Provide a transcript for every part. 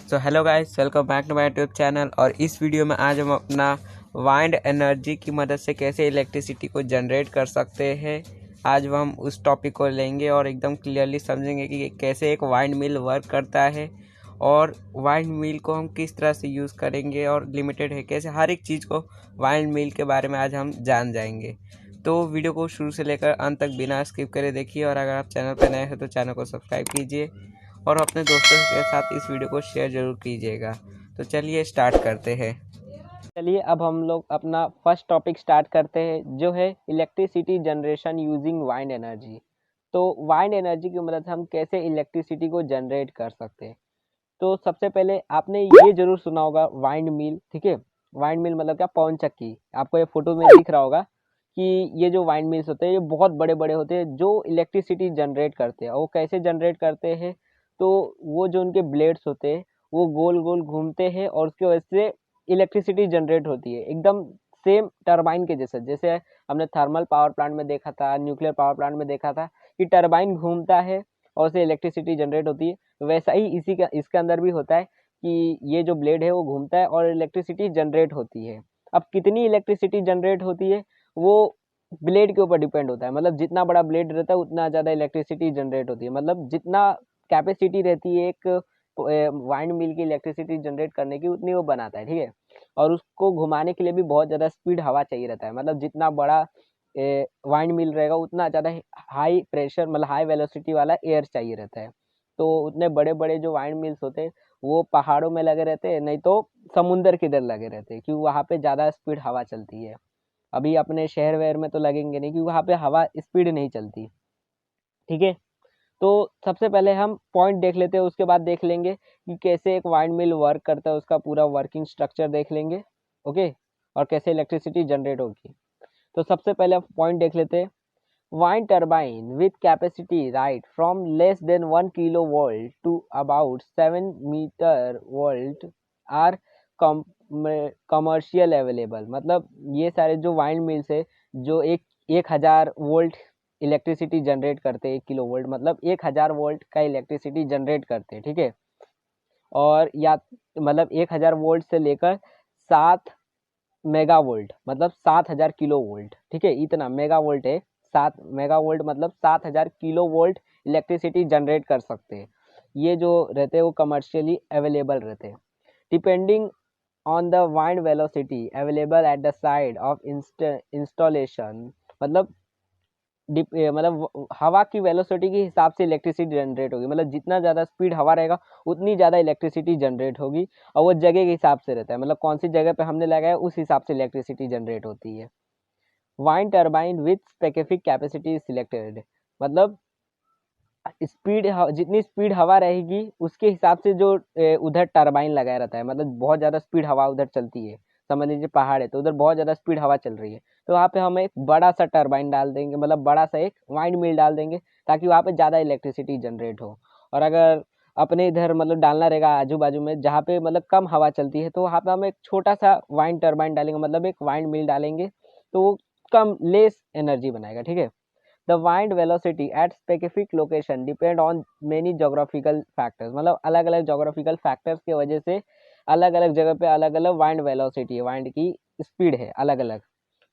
So hello guys, welcome back to my YouTube channel. और इस video में आज हम अपना वाइंड एनर्जी की मदद से कैसे इलेक्ट्रिसिटी को जनरेट कर सकते हैं, आज हम उस टॉपिक को लेंगे और एकदम क्लियरली समझेंगे कि कैसे एक वाइंड मिल वर्क करता है और वाइंड मिल को हम किस तरह से यूज़ करेंगे और लिमिटेड है कैसे, हर एक चीज़ को वाइंड मिल के बारे में आज हम जान जाएंगे। तो वीडियो को शुरू से लेकर अंत तक बिना स्किप करे देखिए, और अगर आप चैनल पर नए हैं तो चैनल को सब्सक्राइब कीजिए और अपने दोस्तों के साथ इस वीडियो को शेयर जरूर कीजिएगा। तो चलिए स्टार्ट करते हैं। चलिए अब हम लोग अपना फर्स्ट टॉपिक स्टार्ट करते हैं, जो है electricity generation using wind energy. तो वाइंड एनर्जी की मदद से हम कैसे इलेक्ट्रिसिटी को जनरेट कर सकते हैं। तो सबसे पहले आपने ये जरूर सुना होगा वाइंड मिल, ठीक है। वाइंड मिल मतलब क्या, पवन चक्की। आपको ये फोटो में दिख रहा होगा कि ये जो वाइंड मिल्स होते हैं ये बहुत बड़े बड़े होते हैं जो इलेक्ट्रिसिटी जनरेट करते हैं। और वो कैसे जनरेट करते हैं, तो वो जो उनके ब्लेड्स होते हैं वो गोल गोल घूमते हैं और उसकी वजह से इलेक्ट्रिसिटी जनरेट होती है, एकदम सेम टरबाइन के जैसे। जैसे हमने थर्मल पावर प्लांट में देखा था, न्यूक्लियर पावर प्लांट में देखा था कि टरबाइन घूमता है और उससे इलेक्ट्रिसिटी जनरेट होती है। वैसा ही इसके अंदर भी होता है कि ये जो ब्लेड है वो घूमता है और इलेक्ट्रिसिटी जनरेट होती है। अब कितनी इलेक्ट्रिसिटी जनरेट होती है वो ब्लेड के ऊपर डिपेंड होता है। मतलब जितना बड़ा ब्लेड रहता है उतना ज़्यादा इलेक्ट्रिसिटी जनरेट होती है। मतलब जितना कैपेसिटी रहती है एक वाइंड मिल की इलेक्ट्रिसिटी जनरेट करने की, उतनी वो बनाता है, ठीक है। और उसको घुमाने के लिए भी बहुत ज़्यादा स्पीड हवा चाहिए रहता है। मतलब जितना बड़ा वाइंड मिल रहेगा उतना ज़्यादा हाई प्रेशर, मतलब हाई वेलोसिटी वाला एयर चाहिए रहता है। तो उतने बड़े बड़े जो वाइंड मिल्स होते हैं वो पहाड़ों में लगे रहते हैं, नहीं तो समुंदर के इधर लगे रहते हैं, क्योंकि वहाँ पे ज़्यादा स्पीड हवा चलती है। अभी अपने शहर वहर में तो लगेंगे नहीं, क्योंकि वहाँ पे हवा स्पीड नहीं चलती, ठीक है। तो सबसे पहले हम पॉइंट देख लेते हैं, उसके बाद देख लेंगे कि कैसे एक वाइंड मिल वर्क करता है, उसका पूरा वर्किंग स्ट्रक्चर देख लेंगे, ओके। और कैसे इलेक्ट्रिसिटी जनरेट होगी। तो सबसे पहले पॉइंट देख लेते हैं। Wind turbine with capacity right from less than 1 kV to about 7 metre are commercial available. मतलब ये सारे जो वाइंड मिल्स है जो 1000 वोल्ट इलेक्ट्रिसिटी जनरेट करते हैं, 1 kV मतलब 1000 वोल्ट का इलेक्ट्रिसिटी जनरेट करते हैं, ठीक है। और या मतलब 1000 वोल्ट से लेकर 7 मेगावोल्ट मतलब 7000 kV, ठीक है। इतना मेगावोल्ट है, 7 मेगावोल्ट मतलब 7000 kV इलेक्ट्रिसिटी जनरेट कर सकते हैं। ये जो रहते हैं वो कमर्शियली अवेलेबल रहते हैं। Depending on the wind velocity available at the side of installation. मतलब हवा की वेलोसिटी के हिसाब से इलेक्ट्रिसिटी जनरेट होगी। मतलब जितना ज़्यादा स्पीड हवा रहेगा उतनी ज़्यादा इलेक्ट्रिसिटी जनरेट होगी। और वो जगह के हिसाब से रहता है, मतलब कौन सी जगह पे हमने लगाया उस हिसाब से इलेक्ट्रिसिटी जनरेट होती है। Wind turbine with specific capacity selected. मतलब जितनी स्पीड हवा रहेगी उसके हिसाब से जो उधर टरबाइन लगाया रहता है। मतलब बहुत ज़्यादा स्पीड हवा उधर चलती है, समझ लीजिए पहाड़ है तो उधर बहुत ज़्यादा स्पीड हवा चल रही है, तो वहाँ पे हम एक बड़ा सा टरबाइन डाल देंगे, मतलब बड़ा सा एक वाइंड मिल डाल देंगे ताकि वहाँ पे ज़्यादा इलेक्ट्रिसिटी जनरेट हो। और अगर अपने इधर मतलब डालना रहेगा आजू बाजू में जहाँ पे मतलब कम हवा चलती है, तो वहाँ पे हम एक छोटा सा वाइंड टरबाइन डालेंगे, मतलब एक वाइंड मिल डालेंगे, तो वो कम लेस एनर्जी बनाएगा, ठीक है। The wind velocity at specific location depend on many geographical factors। मतलब अलग अलग geographical factors की वजह से अलग अलग जगह पे अलग अलग वाइंड वेलोसिटी है, वाइंड की स्पीड है अलग अलग।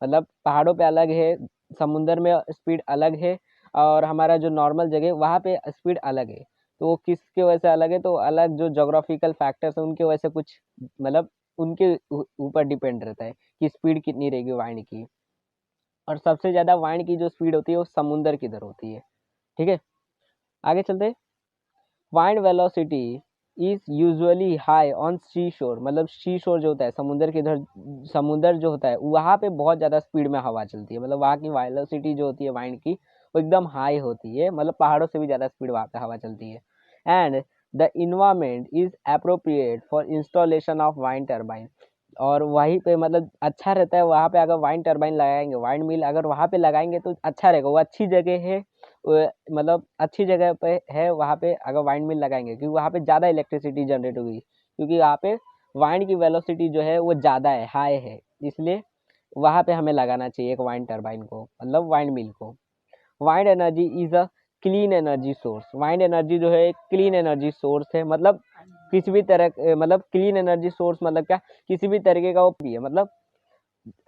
मतलब पहाड़ों पे अलग है, समुंदर में स्पीड अलग है, और हमारा जो नॉर्मल जगह वहाँ पे स्पीड अलग है। तो वो किसके वजह से अलग है, तो अलग जो जोग्राफिकल फैक्टर्स है उनके वजह से कुछ, मतलब उनके ऊपर डिपेंड रहता है कि स्पीड कितनी रहेगी वाइंड की। और सबसे ज़्यादा वाइंड की जो स्पीड होती है वो समुंदर की तरह होती है, ठीक है। आगे चलते। Wind velocity is usually high on sea shore. मतलब सी शोर जो होता है समुंदर के इधर, समुंदर जो होता है वहाँ पे बहुत ज़्यादा स्पीड में हवा चलती है। मतलब वहाँ की वेलोसिटी जो होती है वाइंड की वो एकदम हाई होती है, मतलब पहाड़ों से भी ज़्यादा स्पीड वहाँ पे हवा चलती है। And the environment is appropriate for installation of wind turbine. और वहीं पे मतलब अच्छा रहता है वहाँ पे अगर वाइंड टर्बाइन लगाएंगे, वाइंड मिल अगर वहाँ पे लगाएंगे तो अच्छा रहेगा। वो अच्छी जगह है, मतलब अच्छी जगह पे है वहाँ पे अगर वाइंड मिल लगाएंगे, क्योंकि वहाँ पे ज़्यादा इलेक्ट्रिसिटी जनरेट होगी, क्योंकि वहाँ पे वाइंड की वेलोसिटी जो है वो ज़्यादा है, हाई है। इसलिए वहाँ पे हमें लगाना चाहिए एक वाइंड टर्बाइन को, मतलब वाइंड मिल को। Wind energy is a clean energy source. Wind energy जो है एक क्लीन एनर्जी सोर्स है, मतलब किसी भी तरह, मतलब क्लीन एनर्जी सोर्स मतलब क्या, किसी भी तरीके का वो भी है, मतलब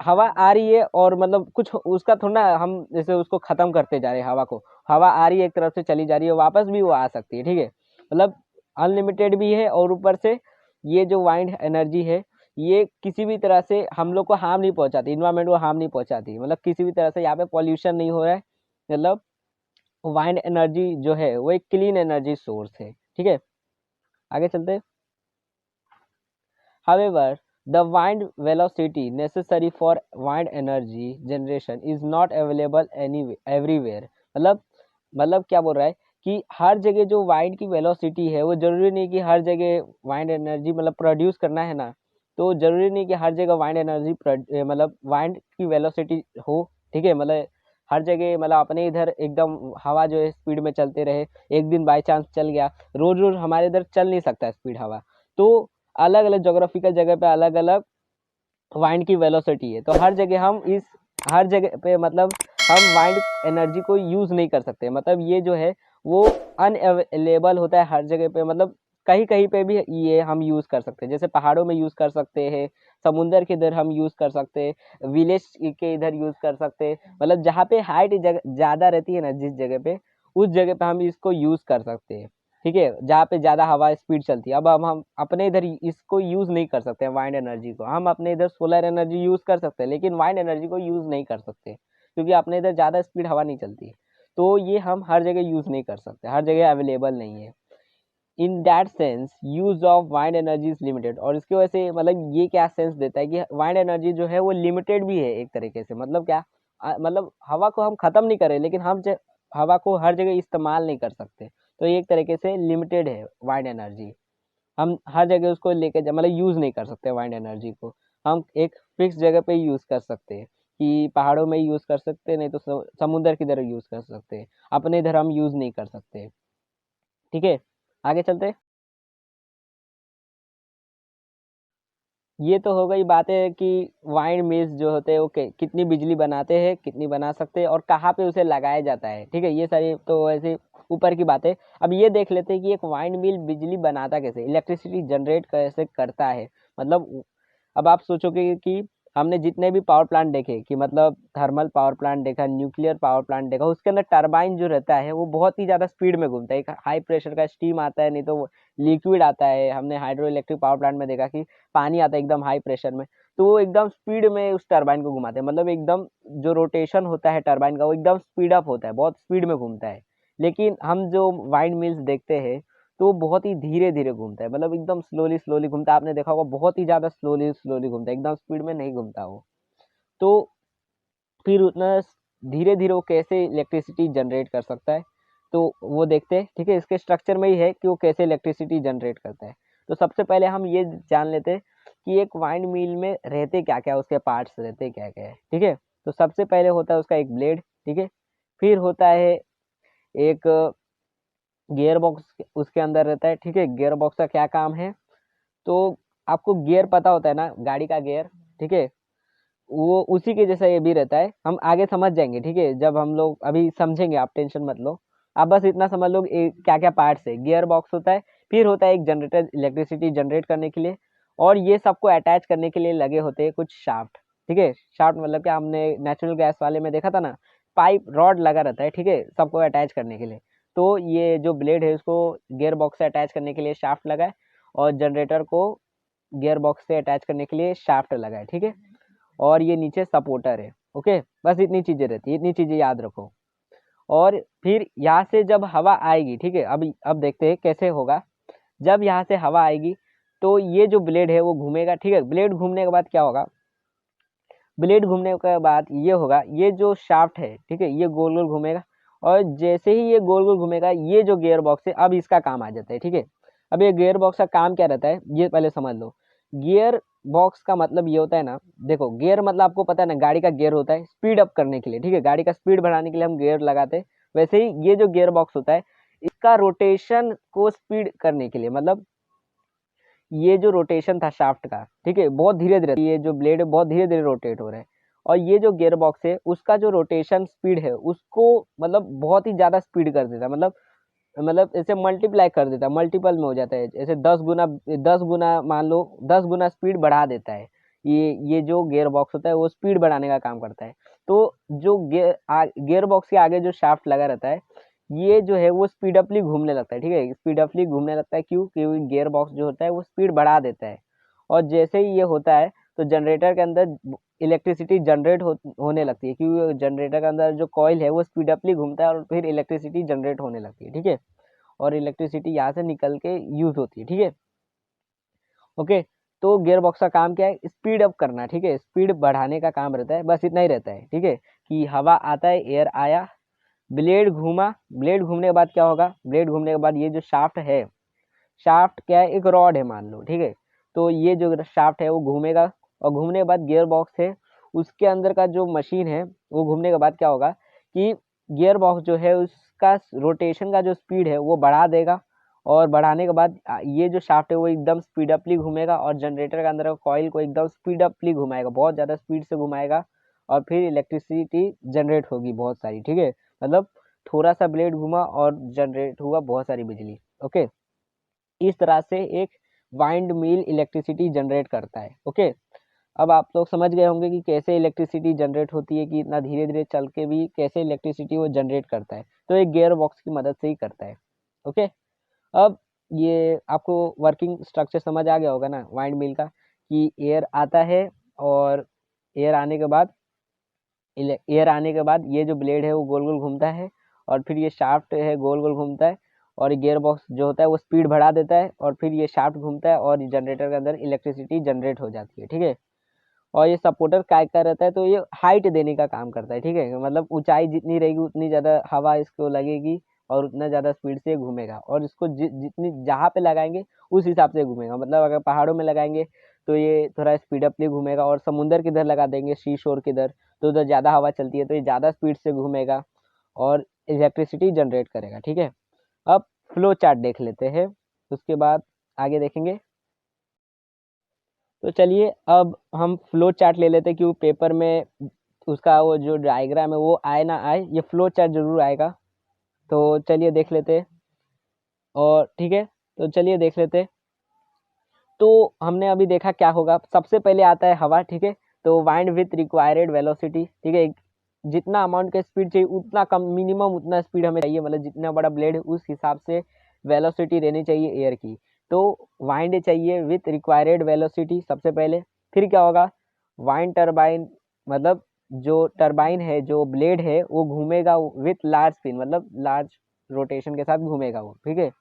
हवा आ रही है और मतलब कुछ उसका थोड़ा ना हम जैसे उसको खत्म करते जा रहे हैं हवा को, हवा आ रही है एक तरफ से चली जा रही है, वापस भी वो आ सकती है, ठीक है, मतलब अनलिमिटेड भी है। और ऊपर से ये जो वाइंड एनर्जी है ये किसी भी तरह से हम लोग को हार्म नहीं पहुंचाती, इन्वायरमेंट को हार्म नहीं पहुंचाती, मतलब किसी भी तरह से यहाँ पे पॉल्यूशन नहीं हो रहा है, मतलब वाइंड एनर्जी जो है वो एक क्लीन एनर्जी सोर्स है, ठीक है। आगे चलते हैं। However, the wind velocity necessary for wind energy generation is not available everywhere। मतलब क्या बोल रहा है कि हर जगह जो वाइंड की वेलोसिटी है वो जरूरी नहीं कि हर जगह वाइंड एनर्जी मतलब प्रोड्यूस करना है ना, तो जरूरी नहीं कि हर जगह वाइंड एनर्जी मतलब वाइंड की वेलोसिटी हो, ठीक है, मतलब हर जगह मतलब अपने इधर एकदम हवा जो है स्पीड में चलते रहे, एक दिन बाई चांस चल गया, रोज रोज हमारे इधर चल नहीं सकता स्पीड हवा, तो अलग अलग जोग्राफिकल जगह पे अलग अलग वाइंड की वेलोसिटी है, तो हर जगह हम इस हर जगह पे मतलब हम वाइंड एनर्जी को यूज नहीं कर सकते, मतलब ये जो है वो अनअवेलेबल होता है हर जगह पे, मतलब कहीं कहीं पे भी ये हम यूज कर सकते हैं, जैसे पहाड़ों में यूज कर सकते हैं, समुंदर के इधर हम यूज कर सकते हैं, विलेज के इधर यूज कर सकते हैं, मतलब जहाँ पे हाइट ज्यादा रहती है ना जिस जगह पे, उस जगह पे हम इसको यूज कर सकते हैं, ठीक है, जहाँ पे ज्यादा हवा स्पीड चलती है। अब हम अपने इधर इसको यूज नहीं कर सकते वाइंड एनर्जी को, हम अपने इधर सोलर एनर्जी यूज कर सकते हैं लेकिन वाइंड एनर्जी को यूज नहीं कर सकते क्योंकि अपने इधर ज्यादा स्पीड हवा नहीं चलती, तो ये हम हर जगह यूज नहीं कर सकते, हर जगह अवेलेबल नहीं है। In that sense use of wind energy is limited, और इसकी वजह से मतलब ये क्या सेंस देता है कि वाइंड एनर्जी जो है वो लिमिटेड भी है एक तरीके से, मतलब क्या, मतलब हवा को हम खत्म नहीं करें लेकिन हम हवा को हर जगह इस्तेमाल नहीं कर सकते, तो ये एक तरीके से लिमिटेड है वाइंड एनर्जी, हम हर जगह उसको लेके मतलब यूज नहीं कर सकते वाइंड एनर्जी को, हम एक फिक्स जगह पे यूज कर सकते हैं कि पहाड़ों में यूज कर सकते हैं, नहीं तो समुद्र की तरह यूज कर सकते हैं, अपने इधर हम यूज नहीं कर सकते, ठीक है। आगे चलते। ये तो हो गई बातें कि वाइंड मिल्स जो होते हैं वो कितनी बिजली बनाते हैं, कितनी बना सकते हैं और कहाँ पे उसे लगाया जाता है, ठीक है, ये सारी तो ऐसे ऊपर की बातें। अब ये देख लेते हैं कि एक वाइंड मिल बिजली बनाता कैसे, इलेक्ट्रिसिटी जनरेट कैसे करता है, मतलब अब आप सोचोगे कि हमने जितने भी पावर प्लांट देखे कि मतलब थर्मल पावर प्लांट देखा, न्यूक्लियर पावर प्लांट देखा, उसके अंदर टरबाइन जो रहता है वो बहुत ही ज़्यादा स्पीड में घूमता है, एक हाई प्रेशर का स्टीम आता है, नहीं तो लिक्विड आता है, हमने हाइड्रो इलेक्ट्रिक पावर प्लांट में देखा कि पानी आता है एकदम हाई प्रेशर में, तो वो एकदम स्पीड में उस टरबाइन को घुमाते हैं, मतलब एकदम जो रोटेशन होता है टरबाइन का वो एकदम स्पीड अप होता है, बहुत स्पीड में घूमता है। लेकिन हम जो वाइंड मिल्स देखते हैं तो वो बहुत ही धीरे धीरे घूमता है, मतलब एकदम स्लोली स्लोली घूमता है, आपने देखा होगा बहुत ही ज्यादा स्लोली स्लोली घूमता है, एकदम स्पीड में नहीं घूमता वो। तो फिर उतना धीरे धीरे वो कैसे इलेक्ट्रिसिटी जनरेट कर सकता है, तो वो देखते हैं, ठीक है, इसके स्ट्रक्चर में ही है कि वो कैसे इलेक्ट्रिसिटी जनरेट करता है। तो सबसे पहले हम ये जान लेते हैं कि एक वाइंड मिल में रहते क्या क्या, उसके पार्ट्स रहते क्या क्या है, ठीक है। तो सबसे पहले होता है उसका एक ब्लेड, ठीक है, फिर होता है एक गियर बॉक्स उसके अंदर रहता है, ठीक है, गियर बॉक्स का क्या काम है, तो आपको गियर पता होता है ना, गाड़ी का गियर, ठीक है, वो उसी के जैसा ये भी रहता है, हम आगे समझ जाएंगे, ठीक है, जब हम लोग अभी समझेंगे, आप टेंशन मत लो, आप बस इतना समझ लो क्या क्या पार्ट्स है। गियर बॉक्स होता है, फिर होता है एक जनरेटर इलेक्ट्रिसिटी जनरेट करने के लिए, और ये सबको अटैच करने के लिए लगे होते हैं कुछ शाफ्ट, ठीक है, शाफ्ट मतलब क्या, हमने नेचुरल गैस वाले में देखा था ना, पाइप रॉड लगा रहता है, ठीक है, सबको अटैच करने के लिए, तो ये जो ब्लेड है उसको गियर बॉक्स से अटैच करने के लिए शाफ्ट लगा है, और जनरेटर को गियर बॉक्स से अटैच करने के लिए शाफ्ट लगा है, ठीक है, और ये नीचे सपोर्टर है, ओके, बस इतनी चीजें रहती है, इतनी चीजें याद रखो। और फिर यहाँ से जब हवा आएगी, ठीक है, अब देखते हैं कैसे होगा। जब यहाँ से हवा आएगी तो ये जो ब्लेड है वो घूमेगा, ठीक है, ब्लेड घूमने के बाद क्या होगा, ब्लेड घूमने के बाद ये होगा, ये जो शाफ्ट है, ठीक है, ये गोल गोल घूमेगा, और जैसे ही ये गोल गोल घूमेगा ये जो गियर बॉक्स है अब इसका काम आ जाता है, ठीक है। अब ये गियर बॉक्स का काम क्या रहता है ये पहले समझ लो। गियर बॉक्स का मतलब ये होता है ना, देखो गियर मतलब आपको पता है ना, गाड़ी का गियर होता है स्पीड अप करने के लिए, ठीक है, गाड़ी का स्पीड बढ़ाने के लिए हम गियर लगाते हैं, वैसे ही ये जो गियर बॉक्स होता है इसका रोटेशन को स्पीड करने के लिए, मतलब ये जो रोटेशन था शाफ्ट का, ठीक है, बहुत धीरे धीरे, ये जो ब्लेड है बहुत धीरे धीरे रोटेट हो रहा है, और ये जो गियर बॉक्स है उसका जो रोटेशन स्पीड है उसको मतलब बहुत ही ज़्यादा स्पीड कर देता है, मतलब ऐसे मल्टीप्लाई कर देता है, मल्टीपल में हो जाता है, ऐसे 10 गुना मान लो 10 गुना स्पीड बढ़ा देता है। ये जो गियर बॉक्स होता है वो स्पीड बढ़ाने का काम करता है। तो जो गियर बॉक्स के आगे जो शाफ्ट लगा रहता है ये जो है वो स्पीडअपली घूमने लगता है, ठीक है, स्पीडअपली घूमने लगता है। क्यों? क्योंकि गियर बॉक्स जो होता है वो स्पीड बढ़ा देता है। और जैसे ही ये होता है तो जनरेटर के अंदर इलेक्ट्रिसिटी जनरेट होने लगती है, क्योंकि जनरेटर के अंदर जो कॉइल है वो स्पीडअपली घूमता है और फिर इलेक्ट्रिसिटी जनरेट होने लगती है, ठीक है। और इलेक्ट्रिसिटी यहाँ से निकल के यूज होती है, ठीक है। ओके, तो गियर बॉक्स का काम क्या है? स्पीड अप करना, ठीक है, स्पीड बढ़ाने का काम रहता है, बस इतना ही रहता है, ठीक है। कि हवा आता है, एयर आया, ब्लेड घूमा, ब्लेड घूमने के बाद क्या होगा? ब्लेड घूमने के बाद ये जो शाफ्ट है, शाफ्ट क्या है? एक रॉड है मान लो, ठीक है। तो ये जो शाफ्ट है वो घूमेगा और घूमने के बाद गियर बॉक्स है उसके अंदर का जो मशीन है वो घूमने के बाद क्या होगा कि गियर बॉक्स जो है उसका रोटेशन का जो स्पीड है वो बढ़ा देगा। और बढ़ाने के बाद ये जो शाफ्ट है वो एकदम स्पीडअपली घूमेगा और जनरेटर के अंदर का कॉइल को एकदम स्पीडअपली घुमाएगा, बहुत ज़्यादा स्पीड से घुमाएगा। और फिर इलेक्ट्रिसिटी जनरेट होगी बहुत सारी, ठीक है। मतलब थोड़ा सा ब्लेड घुमा और जनरेट हुआ बहुत सारी बिजली। ओके, इस तरह से एक वाइंड मिल इलेक्ट्रिसिटी जनरेट करता है। ओके, अब आप लोग समझ गए होंगे कि कैसे इलेक्ट्रिसिटी जनरेट होती है, कि इतना धीरे धीरे चल के भी कैसे इलेक्ट्रिसिटी वो जनरेट करता है। तो एक गियर बॉक्स की मदद से ही करता है। ओके, अब ये आपको वर्किंग स्ट्रक्चर समझ आ गया होगा ना वाइंड मिल का, कि एयर आता है और एयर आने के बाद ये जो ब्लेड है वो गोल गोल घूमता है और फिर ये शाफ्ट है गोल गोल घूमता है और गियर बॉक्स जो होता है वो स्पीड बढ़ा देता है और फिर ये शाफ्ट घूमता है और जनरेटर के अंदर इलेक्ट्रिसिटी जनरेट हो जाती है, ठीक है। और ये सपोर्टर काय का रहता है, तो ये हाइट देने का काम करता है, ठीक है। मतलब ऊंचाई जितनी रहेगी उतनी ज़्यादा हवा इसको लगेगी और उतना ज़्यादा स्पीड से घूमेगा। और इसको जितनी जहाँ पे लगाएंगे उस हिसाब से घूमेगा। मतलब अगर पहाड़ों में लगाएंगे तो ये थोड़ा स्पीडअपली घूमेगा और समुंदर किधर लगा देंगे, सी शोर किधर, तो उधर ज़्यादा हवा चलती है तो ये ज़्यादा स्पीड से घूमेगा और इलेक्ट्रिसिटी जनरेट करेगा, ठीक है। अब फ्लो चार्ट देख लेते हैं, उसके बाद आगे देखेंगे। तो चलिए अब हम फ्लो चार्ट ले लेते हैं, क्योंकि पेपर में उसका वो जो डायग्राम है वो आए ना आए, ये फ्लो चार्ट जरूर आएगा। तो चलिए देख लेते हैं। और ठीक है, तो चलिए देख लेते हैं। तो हमने अभी देखा क्या होगा, सबसे पहले आता है हवा, ठीक है। तो वाइंड विथ रिक्वायर्ड वेलोसिटी, ठीक है, जितना अमाउंट का स्पीड चाहिए उतना कम, मिनिमम उतना स्पीड हमें चाहिए, मतलब जितना बड़ा ब्लेड है उस हिसाब से वेलोसिटी रहनी चाहिए एयर की। तो वाइंड चाहिए विथ रिक्वायर्ड वेलोसिटी सबसे पहले। फिर क्या होगा? वाइंड टरबाइन, मतलब जो टरबाइन है, जो ब्लेड है वो घूमेगा विथ लार्ज स्पिन, मतलब लार्ज रोटेशन के साथ घूमेगा वो, ठीक है,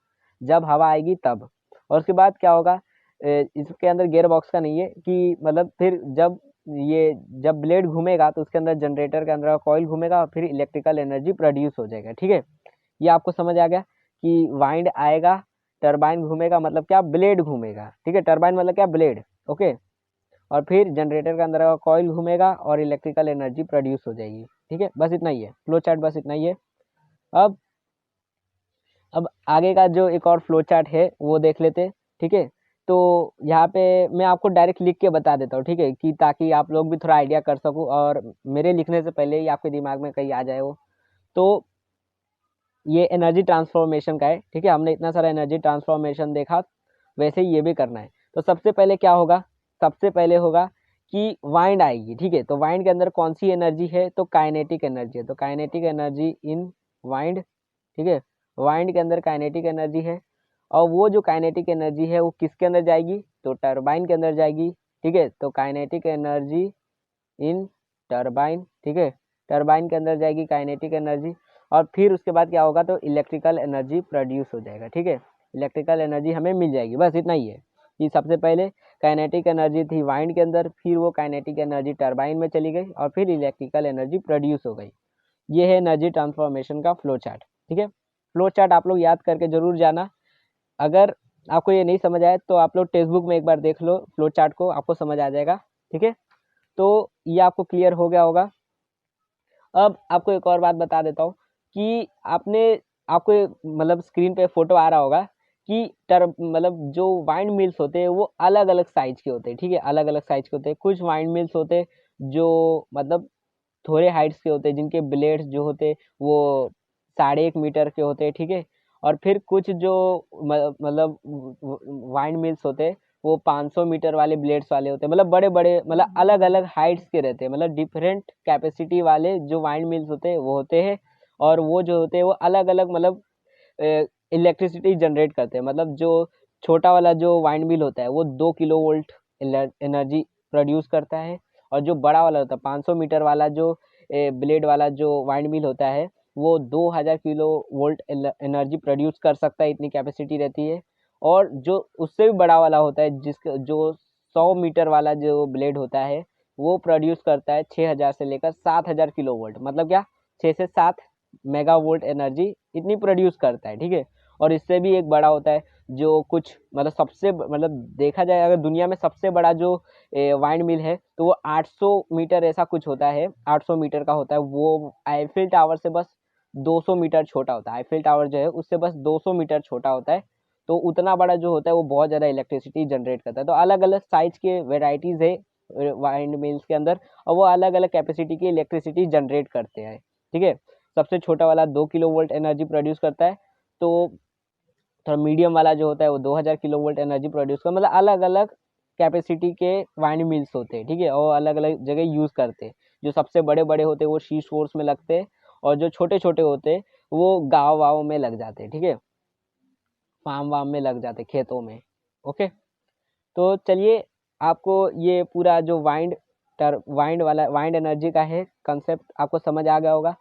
जब हवा आएगी तब। और उसके बाद क्या होगा, इसके अंदर गियर बॉक्स का नहीं है कि मतलब फिर जब ब्लेड घूमेगा तो उसके अंदर जनरेटर के अंदर कॉइल घूमेगा और फिर इलेक्ट्रिकल एनर्जी प्रोड्यूस हो जाएगा, ठीक है। ये आपको समझ आ गया कि वाइंड आएगा, टरबाइन घूमेगा, मतलब क्या? ब्लेड घूमेगा, ठीक है। टरबाइन मतलब क्या? ब्लेड। ओके, और फिर जनरेटर के अंदर का कॉइल घूमेगा और इलेक्ट्रिकल एनर्जी प्रोड्यूस हो जाएगी, ठीक है। बस इतना ही है फ्लो चार्ट, बस इतना ही है। अब अब आगे का जो एक और फ्लो चार्ट है वो देख लेते, ठीक है। तो यहाँ पे मैं आपको डायरेक्ट लिख के बता देता हूँ, ठीक है, कि ताकि आप लोग भी थोड़ा आइडिया कर सको और मेरे लिखने से पहले ही आपके दिमाग में कहीं आ जाए वो। तो ये एनर्जी ट्रांसफॉर्मेशन का है, ठीक है। हमने इतना सारा एनर्जी ट्रांसफॉर्मेशन देखा, वैसे ही ये भी करना है। तो सबसे पहले क्या होगा? सबसे पहले होगा कि वाइंड आएगी, ठीक है। तो वाइंड के अंदर कौन सी एनर्जी है? तो काइनेटिक एनर्जी है। तो काइनेटिक एनर्जी इन वाइंड, ठीक है, वाइंड के अंदर काइनेटिक एनर्जी है। और वो जो काइनेटिक एनर्जी है वो किसके अंदर जाएगी? तो टरबाइन के अंदर जाएगी, ठीक है। तो काइनेटिक एनर्जी इन टरबाइन, ठीक है, टरबाइन के अंदर जाएगी काइनेटिक एनर्जी। और फिर उसके बाद क्या होगा? तो इलेक्ट्रिकल एनर्जी प्रोड्यूस हो जाएगा, ठीक है, इलेक्ट्रिकल एनर्जी हमें मिल जाएगी। बस इतना ही है कि सबसे पहले काइनेटिक एनर्जी थी वाइंड के अंदर, फिर वो काइनेटिक एनर्जी टरबाइन में चली गई और फिर इलेक्ट्रिकल एनर्जी प्रोड्यूस हो गई। ये है एनर्जी ट्रांसफॉर्मेशन का फ्लो चार्ट, ठीक है। फ्लो चार्ट आप लोग याद करके जरूर जाना। अगर आपको ये नहीं समझ आए तो आप लोग टेक्स्ट बुक में एक बार देख लो फ्लो चार्ट को, आपको समझ आ जाएगा, ठीक है। तो ये आपको क्लियर हो गया होगा। अब आपको एक और बात बता देता हूँ कि आपको मतलब स्क्रीन पे फोटो आ रहा होगा कि मतलब जो वाइंड मिल्स होते हैं वो अलग अलग साइज के होते हैं, ठीक है, अलग अलग साइज के होते हैं। कुछ वाइंड मिल्स होते हैं जो मतलब थोड़े हाइट्स के होते हैं, जिनके ब्लेड्स जो होते हैं वो 1.5 मीटर के होते हैं, ठीक है। और फिर कुछ जो मतलब वाइंड मिल्स होते हैं वो 500 मीटर वाले ब्लेड्स वाले होते हैं, मतलब बड़े बड़े, मतलब अलग अलग हाइट्स के रहते हैं, मतलब डिफरेंट कैपेसिटी वाले जो वाइंड मिल्स होते हैं वो होते हैं। और वो जो होते हैं वो अलग अलग मतलब इलेक्ट्रिसिटी जनरेट करते हैं। मतलब जो छोटा वाला जो वाइंड मिल होता है वो 2 किलो वोल्ट एनर्जी प्रोड्यूस करता है, और जो बड़ा वाला होता है 500 मीटर वाला जो ब्लेड वाला जो वाइंड मिल होता है वो 2000 किलो वोल्ट एनर्जी प्रोड्यूस कर सकता है, इतनी कैपेसिटी रहती है। और जो उससे भी बड़ा वाला होता है, जिसका जो 100 मीटर वाला जो ब्लेड होता है वो प्रोड्यूस करता है 6000 से लेकर 7000 किलो वोल्ट, मतलब क्या 6 से 7 मेगा वोल्ट एनर्जी इतनी प्रोड्यूस करता है, ठीक है। और इससे भी एक बड़ा होता है जो कुछ मतलब सबसे मतलब देखा जाए अगर दुनिया में सबसे बड़ा जो वाइंड मिल है तो वो 800 मीटर ऐसा कुछ होता है, 800 मीटर का होता है। वो आईफिल टावर से बस 200 मीटर छोटा होता है। आईफिल टावर जो है उससे बस 200 मीटर छोटा होता है। तो उतना बड़ा जो होता है वो बहुत ज़्यादा इलेक्ट्रिसिटी जनरेट करता है। तो अलग अलग साइज के वेराइटीज़ है वाइंड मिल्स के अंदर, और वो अलग अलग कैपेसिटी की इलेक्ट्रिसिटी जनरेट करते हैं, ठीक है। सबसे छोटा वाला 2 किलो वोल्ट एनर्जी प्रोड्यूस करता है। तो थोड़ा मीडियम वाला जो होता है वो 2000 किलो वोल्ट एनर्जी प्रोड्यूस कर, मतलब अलग अलग कैपेसिटी के वाइंड मिल्स होते हैं, ठीक है। और अलग अलग जगह यूज़ करते हैं। जो सबसे बड़े बड़े होते हैं वो शी सोर्स में लगते हैं, और जो छोटे छोटे होते हैं वो गाँव वाँव में लग जाते हैं, ठीक है, फार्म वार्म में लग जाते हैं, खेतों में। ओके, तो चलिए आपको ये पूरा जो वाइंड वाला वाइंड एनर्जी का है कंसेप्ट आपको समझ आ गया होगा।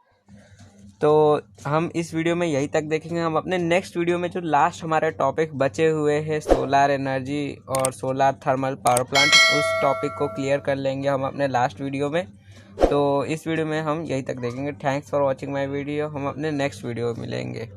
तो हम इस वीडियो में यही तक देखेंगे। हम अपने नेक्स्ट वीडियो में जो लास्ट हमारे टॉपिक बचे हुए हैं सोलार एनर्जी और सोलार थर्मल पावर प्लांट, उस टॉपिक को क्लियर कर लेंगे हम अपने लास्ट वीडियो में। तो इस वीडियो में हम यही तक देखेंगे। Thanks for watching my video. हम अपने नेक्स्ट वीडियो में मिलेंगे।